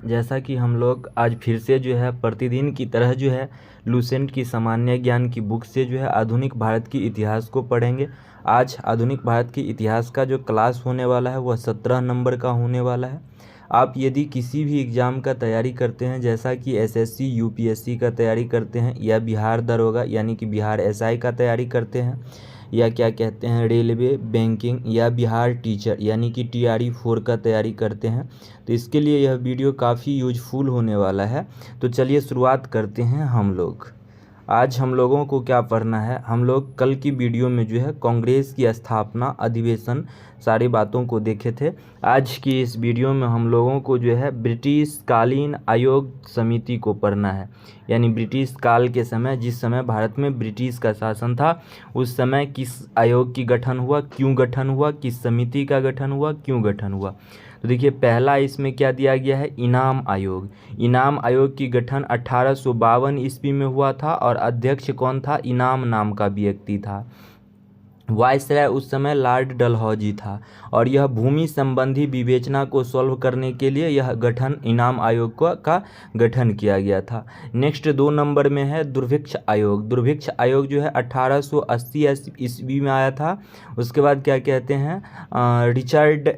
जैसा कि हम लोग आज फिर से जो है प्रतिदिन की तरह जो है लुसेंट की सामान्य ज्ञान की बुक से जो है आधुनिक भारत की इतिहास को पढ़ेंगे। आज आधुनिक भारत की इतिहास का जो क्लास होने वाला है वह 17 नंबर का होने वाला है। आप यदि किसी भी एग्ज़ाम का तैयारी करते हैं, जैसा कि एसएससी यूपीएससी का तैयारी करते हैं, या बिहार दरोगा यानी कि बिहार एसआई का तैयारी करते हैं, या क्या कहते हैं रेलवे बैंकिंग, या बिहार टीचर यानी कि टीआरई 4 का तैयारी करते हैं, तो इसके लिए यह वीडियो काफ़ी यूजफुल होने वाला है। तो चलिए शुरुआत करते हैं हम लोग। आज हम लोगों को क्या पढ़ना है, हम लोग कल की वीडियो में जो है कांग्रेस की स्थापना, अधिवेशन, सारी बातों को देखे थे। आज की इस वीडियो में हम लोगों को जो है ब्रिटिश कालीन आयोग समिति को पढ़ना है, यानी ब्रिटिश काल के समय, जिस समय भारत में ब्रिटिश का शासन था, उस समय किस आयोग की गठन हुआ, क्यों गठन हुआ, किस समिति का गठन हुआ, क्यों गठन हुआ। तो देखिए पहला इसमें क्या दिया गया है, इनाम आयोग। इनाम आयोग की गठन 1852 ईस्वी में हुआ था और अध्यक्ष कौन था, इनाम नाम का व्यक्ति था। वायसराय उस समय लॉर्ड डलहौजी था और यह भूमि संबंधी विवेचना को सॉल्व करने के लिए यह गठन इनाम आयोग का गठन किया गया था। नेक्स्ट 2 नंबर में है दुर्भिक्ष आयोग। दुर्भिक्ष आयोग जो है 1880 ईस्वी में आया था। उसके बाद क्या कहते हैं, रिचर्ड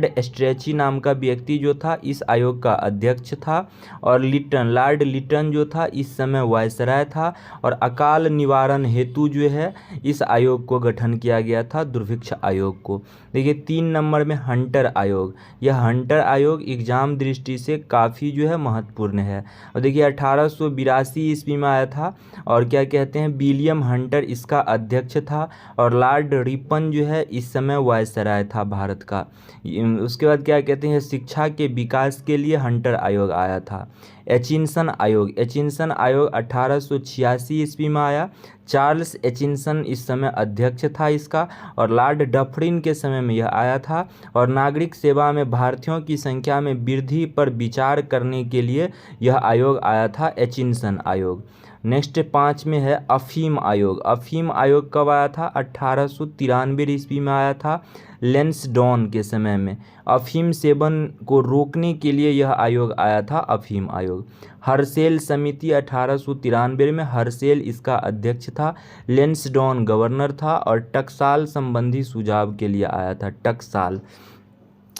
एस्ट्रेची नाम का व्यक्ति जो था इस आयोग का अध्यक्ष था। और लॉर्ड लिटन जो था इस समय वायसराय था। और अकाल निवारण हेतु जो है इस आयोग को गठन किया गया था, दुर्भिक्ष आयोग को। देखिए 3 नंबर में हंटर आयोग। यह हंटर आयोग एग्जाम दृष्टि से काफ़ी जो है महत्वपूर्ण है। और देखिए 1882 ईस्वी में आया था और क्या कहते हैं विलियम हंटर इसका अध्यक्ष था और लॉर्ड रिपन जो है इस समय वायसराय था भारत का। उसके बाद क्या कहते हैं शिक्षा के विकास के लिए हंटर आयोग आया था। एचिंसन आयोग 1886 ईस्वी में आया। चार्ल्स एचिंसन इस समय अध्यक्ष था इसका और लॉर्ड डफरिन के समय में यह आया था। और नागरिक सेवा में भारतीयों की संख्या में वृद्धि पर विचार करने के लिए यह आयोग आया था, एचिंसन आयोग। नेक्स्ट 5 में है अफीम आयोग। अफीम आयोग कब आया था, 1893 ईस्वी में आया था, लेंसडॉन के समय में। अफीम सेवन को रोकने के लिए यह आयोग आया था, अफीम आयोग। हर्सेल समिति 1893 में, हर्सेल इसका अध्यक्ष था, लेंसडॉन गवर्नर था और टकसाल संबंधी सुझाव के लिए आया था, टकसाल।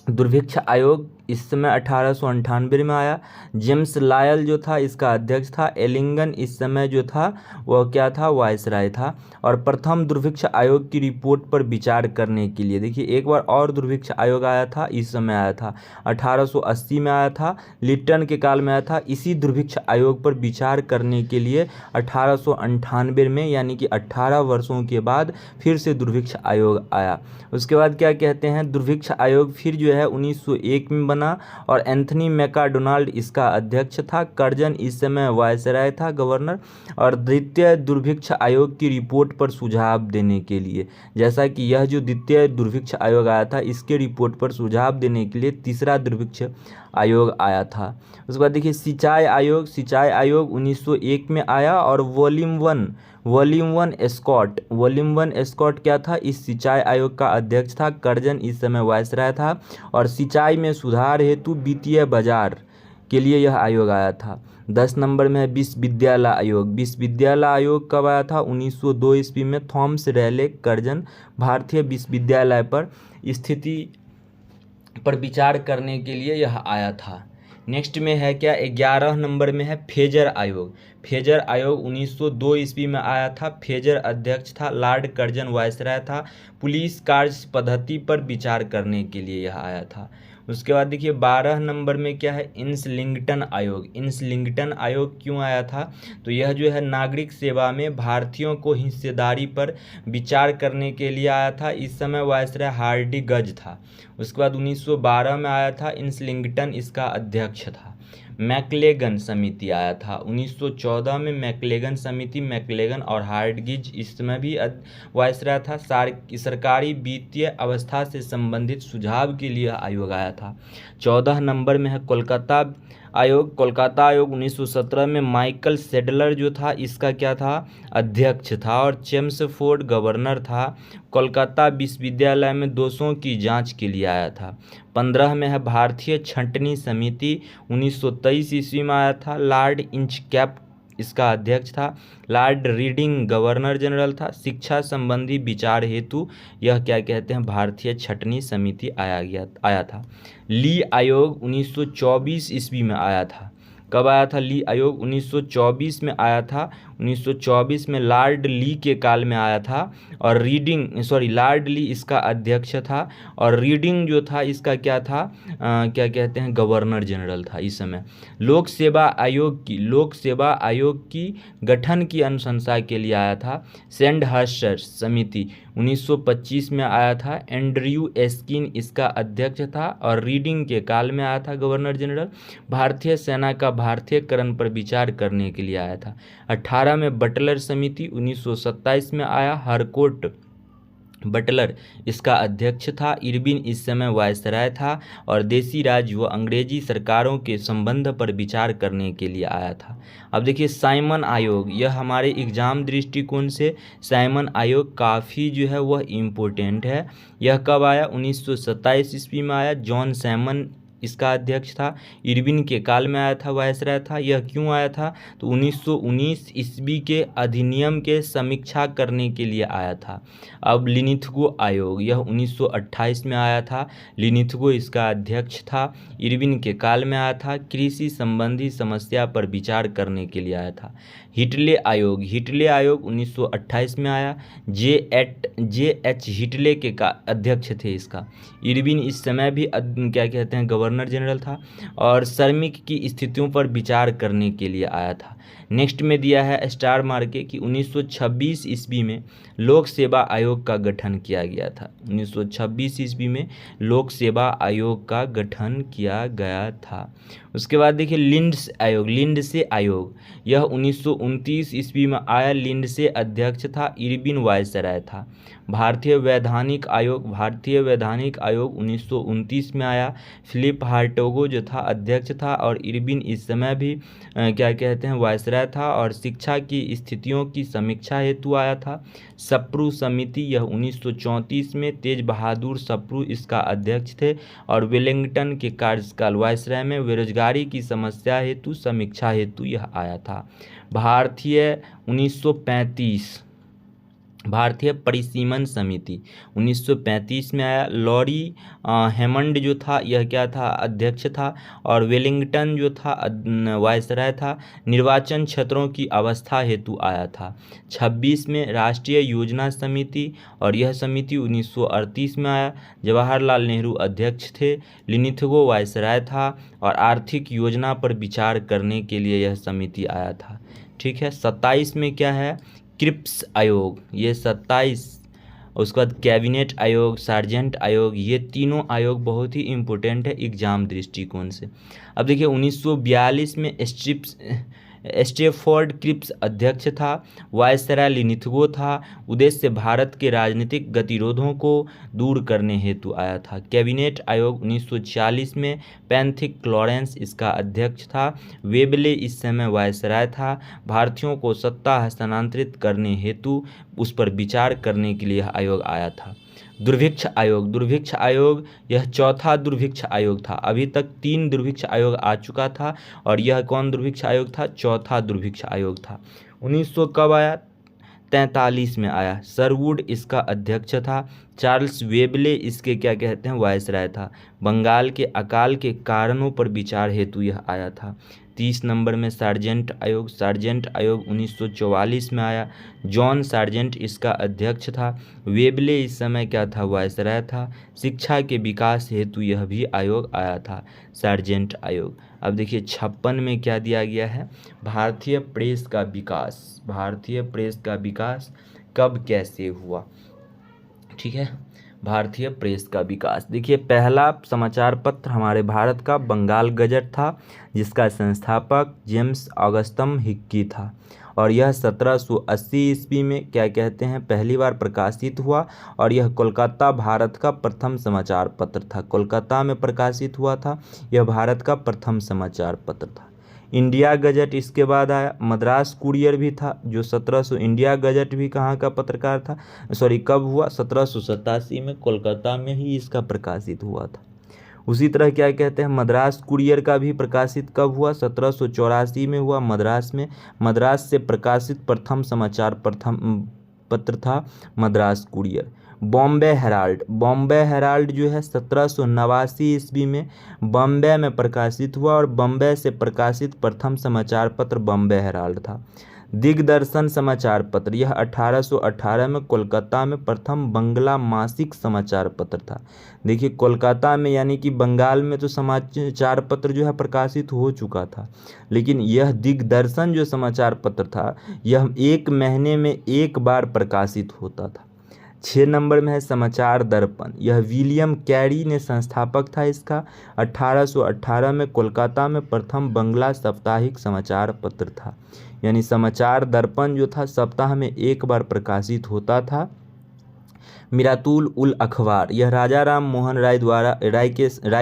दुर्भिक्ष आयोग इस समय 1898 में आया। जेम्स लायल जो था इसका अध्यक्ष था। एलिंगन इस समय जो था वह क्या था, वायसराय था। और प्रथम दुर्भिक्ष आयोग की रिपोर्ट पर विचार करने के लिए, देखिए एक बार और दुर्भिक्ष आयोग आया था, इस समय आया था 1880 में आया था, लिटन के काल में आया था। इसी दुर्भिक्ष आयोग पर विचार करने के लिए 1898 में, यानी कि 18 वर्षों के बाद फिर से दुर्भिक्ष आयोग आया। उसके बाद क्या कहते हैं दुर्भिक्ष आयोग फिर जो है 1901 में बना और एंथनी मैकडोनाल्ड इसका अध्यक्ष था। कर्जन इस समय वायसराय था, गवर्नर। और द्वितीय दुर्भिक्ष आयोग की रिपोर्ट पर सुझाव देने के लिए, जैसा कि यह जो द्वितीय दुर्भिक्ष आयोग आया था इसके रिपोर्ट पर सुझाव देने के लिए तीसरा दुर्भिक्ष आयोग आया था। उसके बाद देखिए सिंचाई आयोग। सिंचाई आयोग 1901 में आया और वॉल्यूम वन स्कॉट क्या था, इस सिंचाई आयोग का अध्यक्ष था। कर्जन इस समय वायसराय था। और सिंचाई में सुधार हेतु वित्तीय बाजार के लिए यह आयोग आया था। 10 नंबर में है विश्वविद्यालय आयोग। विश्वविद्यालय आयोग कब आया था, 1902 ईस्वी में। थॉमस रैले कर्जन भारतीय विश्वविद्यालय पर स्थिति पर विचार करने के लिए यह आया था। नेक्स्ट में है क्या, 11 नंबर में है फेजर आयोग। फेजर आयोग 1902 ईस्वी में आया था। फेजर अध्यक्ष था, लॉर्ड कर्जन वायसराय था। पुलिस कार्य पद्धति पर विचार करने के लिए यह आया था। उसके बाद देखिए 12 नंबर में क्या है, इस्लिंगटन आयोग। इस्लिंगटन आयोग क्यों आया था, तो यह जो है नागरिक सेवा में भारतीयों को हिस्सेदारी पर विचार करने के लिए आया था। इस समय वायसराय हार्डी गज था। उसके बाद 1912 में आया था, इस्लिंगटन इसका अध्यक्ष था। मैकलेगन समिति आया था 1914 में। मैकलेगन समिति, मैकलेगन और हार्डगिज इस समय भी वायसराय था। सरकारी वित्तीय अवस्था से संबंधित सुझाव के लिए आयोग आया था। 14 नंबर में है कोलकाता आयोग, कोलकाता आयोग 1917 में माइकल सेडलर जो था इसका क्या था, अध्यक्ष था, और चेम्सफोर्ड गवर्नर था। कोलकाता विश्वविद्यालय में दोषों की जांच के लिए आया था। 15 में है भारतीय छंटनी समिति, 1923 ईस्वी में आया था। लॉर्ड इंचकैप इसका अध्यक्ष था। लॉर्ड रीडिंग गवर्नर जनरल था। शिक्षा संबंधी विचार हेतु यह क्या कहते हैं, भारतीय छंटनी समिति आया था। ली आयोग 1924 ईस्वी में आया था। कब आया था ली आयोग, 1924 में आया था। 1924 में लॉर्ड ली के काल में आया था, और लॉर्ड ली इसका अध्यक्ष था, और रीडिंग जो था इसका क्या था, क्या कहते हैं, गवर्नर जनरल था इस समय। लोक सेवा आयोग की गठन की अनुशंसा के लिए आया था। सैंडहर्स्ट समिति 1925 में आया था। एंड्रयू एस्किन इसका अध्यक्ष था, और रीडिंग के काल में आया था गवर्नर जनरल। भारतीय सेना का भारतीयकरण पर विचार करने के लिए आया था। 18 में बटलर समिति 1927 में आया। हरकोट बटलर इसका अध्यक्ष था। इरविन इस समय वायसराय था, और देसी राज व अंग्रेजी सरकारों के संबंध पर विचार करने के लिए आया था। अब देखिए साइमन आयोग, यह हमारे एग्जाम दृष्टिकोण से साइमन आयोग काफ़ी जो है वह इम्पोर्टेंट है। यह कब आया, 1927 ईस्वी में आया। जॉन सैमन इसका अध्यक्ष था। इरविन के काल में आया था, वायसराय था। यह क्यों आया था, तो 1919 ईस्वी के अधिनियम के समीक्षा करने के लिए आया था। अब लिनिथगो आयोग, यह 1928 में आया था। लिनिथगो इसका अध्यक्ष था। इरविन के काल में आया था। कृषि संबंधी समस्या पर विचार करने के लिए आया था। हिटले आयोग 1928 में आया। जे एच हिटले के अध्यक्ष थे इसका। इरविन इस समय भी क्या कहते हैं, गवर्नर जनरल था, और श्रमिक की स्थितियों पर विचार करने के लिए आया था। नेक्स्ट में दिया है स्टार मार्के कि 1926 ईस्वी में लोक सेवा आयोग का गठन किया गया था। 1926 ईस्वी में लोक सेवा आयोग का गठन किया गया था। उसके बाद देखिए लिंडसे आयोग, यह 1929 ईस्वी में आया। लिंडसे अध्यक्ष था। इरविन वायसराय था। भारतीय वैधानिक आयोग 1929 में आया। फिलिप हार्टोगो जो था अध्यक्ष था, और इरविन इस समय भी क्या कहते हैं, वायसराय था, और शिक्षा की स्थितियों की समीक्षा हेतु आया था। सप्रू समिति, यह 1934 में तेज बहादुर सप्रू इसका अध्यक्ष थे, और वेलिंगटन के कार्यकाल वायसराय में बेरोजगारी की समस्या हेतु समीक्षा हेतु यह आया था। भारतीय परिसीमन समिति 1935 में आया। लॉरी हेमंड जो था यह क्या था, अध्यक्ष था, और वेलिंगटन जो था वायसराय था। निर्वाचन क्षेत्रों की अवस्था हेतु आया था। 26 में राष्ट्रीय योजना समिति, और यह समिति 1938 में आया। जवाहरलाल नेहरू अध्यक्ष थे। लिनिथगो वायसराय था, और आर्थिक योजना पर विचार करने के लिए यह समिति आया था। ठीक है। 27 में क्या है, क्रिप्स आयोग, ये 27। उसके बाद कैबिनेट आयोग, सार्जेंट आयोग, ये तीनों आयोग बहुत ही इम्पोर्टेंट है एग्जाम दृष्टिकोण से। अब देखिए 1942 में स्टेफोर्ड क्रिप्स अध्यक्ष था। वायसराय लिनिथगो था। उद्देश्य भारत के राजनीतिक गतिरोधों को दूर करने हेतु आया था। कैबिनेट आयोग 1940 में पैंथिक क्लॉरेंस इसका अध्यक्ष था। वेबले इस समय वायसराय था। भारतीयों को सत्ता हस्तांतरित करने हेतु उस पर विचार करने के लिए यह आयोग आया था। दुर्भिक्ष आयोग यह चौथा दुर्भिक्ष आयोग था। अभी तक 3 दुर्भिक्ष आयोग आ चुका था, और यह कौन दुर्भिक्ष आयोग था, चौथा दुर्भिक्ष आयोग था। 1900 कब आया, 43 में आया। सरवुड इसका अध्यक्ष था। चार्ल्स वेबले इसके क्या कहते हैं, वायसराय था। बंगाल के अकाल के कारणों पर विचार हेतु यह आया था। 30 नंबर में सार्जेंट आयोग 1944 में आया। जॉन सार्जेंट इसका अध्यक्ष था। वेबले इस समय क्या था, वायसराय था। शिक्षा के विकास हेतु यह भी आयोग आया था, सार्जेंट आयोग। अब देखिए 56 में क्या दिया गया है, भारतीय प्रेस का विकास कब कैसे हुआ। ठीक है, भारतीय प्रेस का विकास। देखिए पहला समाचार पत्र हमारे भारत का बंगाल गजट था, जिसका संस्थापक जेम्स ऑगस्टम हिक्की था। और यह 1780 ईस्वी में क्या कहते हैं पहली बार प्रकाशित हुआ। और यह कोलकाता भारत का प्रथम समाचार पत्र था। कोलकाता में प्रकाशित हुआ था, यह भारत का प्रथम समाचार पत्र था। इंडिया गजट इसके बाद आया। मद्रास कुरियर भी था जो 1700। इंडिया गजट भी कहाँ का पत्रकार था, सॉरी कब हुआ, 1787 में कोलकाता में ही इसका प्रकाशित हुआ था। उसी तरह क्या कहते हैं मद्रास कुरियर का भी प्रकाशित कब हुआ, 1784 में हुआ मद्रास में। मद्रास से प्रकाशित प्रथम समाचार पत्र था Madras courier. Bombay Herald, Bombay Herald जो है 1789 ईस्वी में बॉम्बे में प्रकाशित हुआ और बॉम्बे से प्रकाशित प्रथम समाचार पत्र बॉम्बे हेराल्ड था। दिग्दर्शन समाचार पत्र, यह 1818 में कोलकाता में प्रथम बंगला मासिक समाचार पत्र था। देखिए कोलकाता में यानी कि बंगाल में तो समाचार पत्र जो है प्रकाशित हो चुका था, लेकिन यह दिग्दर्शन जो समाचार पत्र था यह 1 महीने में 1 बार प्रकाशित होता था। 6 नंबर में है समाचार दर्पण, यह विलियम कैरी ने संस्थापक था इसका। 1818 में कोलकाता में प्रथम बंगला साप्ताहिक समाचार पत्र था। यानी समाचार दर्पण जो था सप्ताह में 1 बार प्रकाशित होता था। मिरातुल उल अखबार, यह राजा राम मोहन राय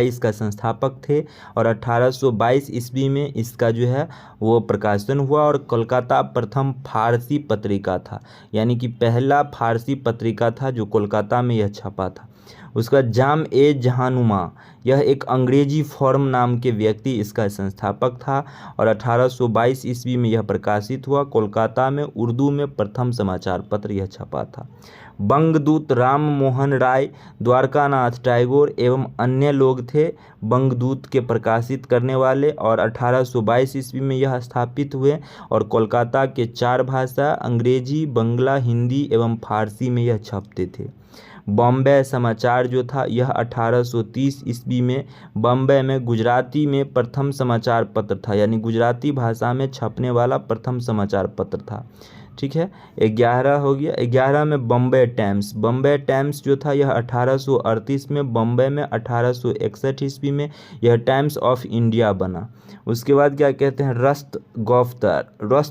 इसका संस्थापक थे और 1822 ईस्वी में इसका जो है वो प्रकाशन हुआ और कोलकाता प्रथम फारसी पत्रिका था, यानी कि पहला फारसी पत्रिका था जो कोलकाता में यह छपा था। उसका जाम ए जहानुमा, यह एक अंग्रेजी फॉर्म नाम के व्यक्ति इसका संस्थापक था और 1822 ईस्वी में यह प्रकाशित हुआ। कोलकाता में उर्दू में प्रथम समाचार पत्र यह छपा था। बंगदूत, राम मोहन राय, द्वारकानाथ टैगोर एवं अन्य लोग थे बंगदूत के प्रकाशित करने वाले और 1822 ईस्वी में यह स्थापित हुए और कोलकाता के 4 भाषा अंग्रेजी, बंगला, हिंदी एवं फारसी में यह छपते थे। बॉम्बे समाचार जो था यह 1830 ईस्वी में बॉम्बे में गुजराती में प्रथम समाचार पत्र था, यानी गुजराती भाषा में छपने वाला प्रथम समाचार पत्र था। ठीक है, 11 हो गया। 11 में बॉम्बे टाइम्स, बॉम्बे टाइम्स जो था यह 1838 में बॉम्बे में, 1861 ईस्वी में यह टाइम्स ऑफ इंडिया बना। उसके बाद क्या कहते हैं रस्त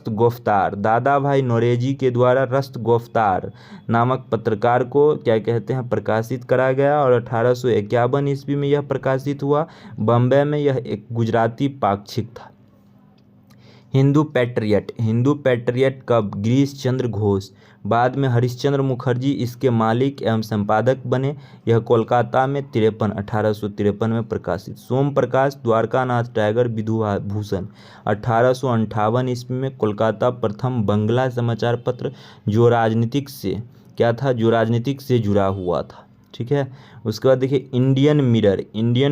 गोफ्तार, दादा भाई नौरोजी के द्वारा रस्त गोफ्तार नामक पत्रकार को क्या कहते हैं प्रकाशित करा गया और 1851 ईस्वी में यह प्रकाशित हुआ। बॉम्बे में यह एक गुजराती पाक्षिक था। हिंदू पैट्रियट कब, गिरीश चंद्र घोष, बाद में हरिश्चंद्र मुखर्जी इसके मालिक एवं संपादक बने। यह कोलकाता में 1853 में प्रकाशित। सोम प्रकाश, द्वारकानाथ टैगोर, विधुभूषण, 1858 ईस्वी में कोलकाता प्रथम बंगला समाचार पत्र जो राजनीतिक से जुड़ा हुआ था। ठीक है, उसके बाद देखिए इंडियन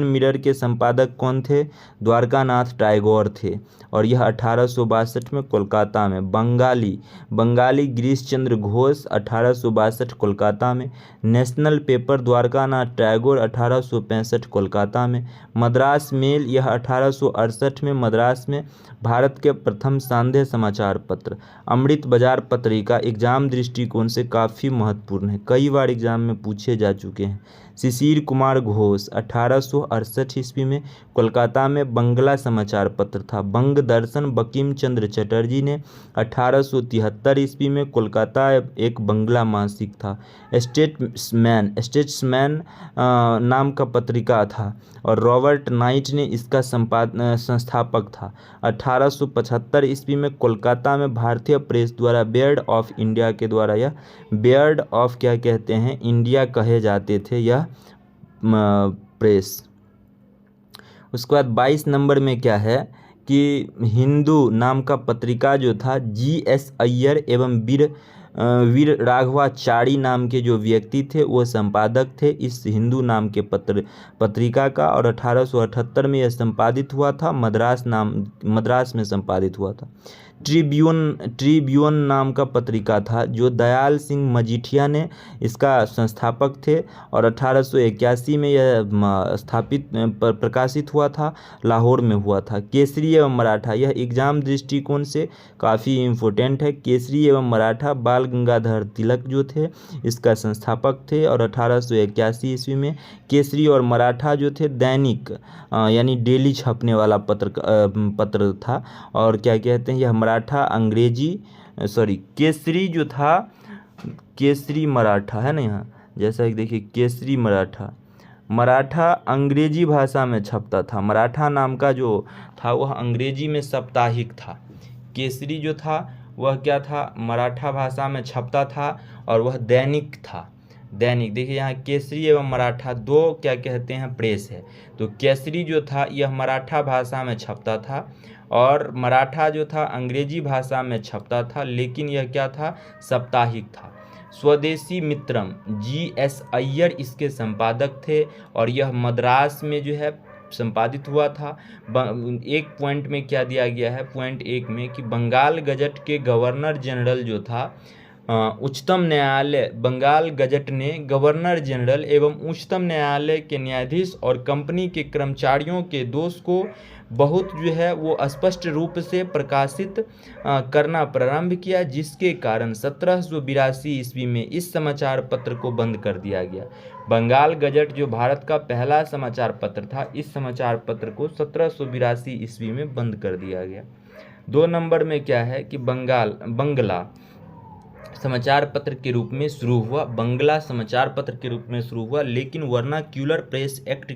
मिरर के संपादक कौन थे, द्वारकानाथ टैगोर थे और यह 1862 में कोलकाता में। बंगाली गिरीश चंद्र घोष, 1862 कोलकाता में। नेशनल पेपर, द्वारकानाथ टैगोर, 1865 कोलकाता में। मद्रास मेल, यह 1868 में मद्रास में। भारत के प्रथम सांध्य समाचार पत्र। अमृत बाजार पत्रिका एग्जाम दृष्टिकोण से काफ़ी महत्वपूर्ण है, कई बार एग्जाम में पूछे जा चुके हैं। शिशिर कुमार घोष, 1868 ईस्वी में कोलकाता में बंगला समाचार पत्र था। बंग दर्शन, बंकिम चंद्र चटर्जी ने 1873 ईस्वी में कोलकाता एक बंगला मासिक था। स्टेट्समैन नाम का पत्रिका था और रॉबर्ट नाइट ने इसका संस्थापक था। 1875 ईस्वी में कोलकाता में भारतीय प्रेस द्वारा बेयर्ड ऑफ इंडिया के द्वारा यह बेयर्ड ऑफ क्या कहते हैं इंडिया कहे जाते थे यह प्रेस। उसके बाद 22 नंबर में क्या है कि हिंदू नाम का पत्रिका जो था GS अय्यर एवं वीर राघवाचारी नाम के जो व्यक्ति थे वो संपादक थे इस हिंदू नाम के पत्रिका का और 1878 में यह संपादित हुआ था। मद्रास में संपादित हुआ था। ट्रिब्यून नाम का पत्रिका था जो दयाल सिंह मजीठिया ने इसका संस्थापक थे और 1881 में यह प्रकाशित हुआ था, लाहौर में हुआ था। केसरी एवं मराठा, यह एग्जाम दृष्टिकोण से काफ़ी इम्पोर्टेंट है। केसरी एवं मराठा बाल गंगाधर तिलक जो थे इसका संस्थापक थे और 1881 ईस्वी में केसरी और मराठा जो थे दैनिक यानी डेली छपने वाला पत्र था और क्या कहते हैं यह मराठा अंग्रेजी केसरी जो था, केसरी मराठा है ना यहाँ, जैसा कि देखिए केसरी मराठा अंग्रेजी भाषा में छपता था। मराठा नाम का जो था वह अंग्रेजी में साप्ताहिक था। केसरी जो था वह क्या था, मराठा भाषा में छपता था और वह दैनिक था। दैनिक देखिए यहाँ केसरी एवं मराठा दो क्या कहते हैं, प्रेस है। तो केसरी जो था यह मराठा भाषा में छपता था और मराठा जो था अंग्रेजी भाषा में छपता था, लेकिन यह क्या था, साप्ताहिक था। स्वदेशी मित्रम GS अय्यर इसके संपादक थे और यह मद्रास में जो है संपादित हुआ था। एक पॉइंट में क्या दिया गया है, पॉइंट 1 में कि बंगाल गजट के गवर्नर जनरल जो था, उच्चतम न्यायालय बंगाल गजट ने गवर्नर जनरल एवं उच्चतम न्यायालय के न्यायाधीश और कंपनी के कर्मचारियों के दोष को बहुत जो है वो स्पष्ट रूप से प्रकाशित करना प्रारंभ किया, जिसके कारण 1782 ईस्वी में इस समाचार पत्र को बंद कर दिया गया। बंगाल गजट जो भारत का पहला समाचार पत्र था, इस समाचार पत्र को 1782 ईस्वी में बंद कर दिया गया। 2 नंबर में क्या है कि बंगला समाचार पत्र के रूप में शुरू हुआ, बंगला समाचार पत्र के रूप में शुरू हुआ, लेकिन वर्नाक्यूलर प्रेस एक्ट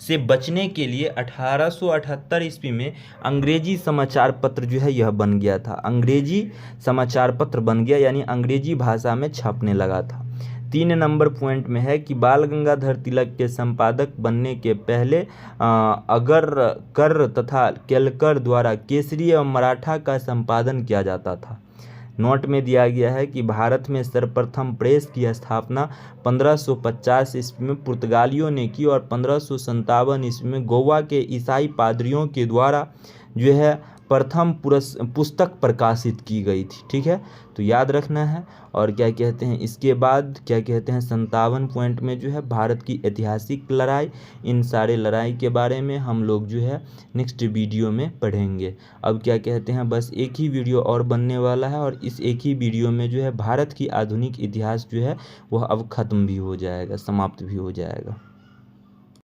से बचने के लिए 1878 ईस्वी में अंग्रेजी समाचार पत्र जो है यह बन गया था। अंग्रेजी समाचार पत्र बन गया, यानी अंग्रेजी भाषा में छपने लगा था। 3 नंबर पॉइंट में है कि बाल गंगाधर तिलक के संपादक बनने के पहले अगरकर तथा केलकर द्वारा केसरी एवं मराठा का संपादन किया जाता था। नोट में दिया गया है कि भारत में सर्वप्रथम प्रेस की स्थापना 1550 ईस्वी में पुर्तगालियों ने की और 1557 ईस्वी में गोवा के ईसाई पादरियों के द्वारा जो है प्रथम पुस्तक प्रकाशित की गई थी। ठीक है, तो याद रखना है। और क्या कहते हैं, इसके बाद क्या कहते हैं 57 पॉइंट में जो है भारत की ऐतिहासिक लड़ाई, इन सारे लड़ाई के बारे में हम लोग जो है नेक्स्ट वीडियो में पढ़ेंगे। अब क्या कहते हैं, बस एक ही वीडियो और बनने वाला है और इस एक ही वीडियो में जो है भारत की आधुनिक इतिहास जो है वह अब ख़त्म भी हो जाएगा, समाप्त भी हो जाएगा।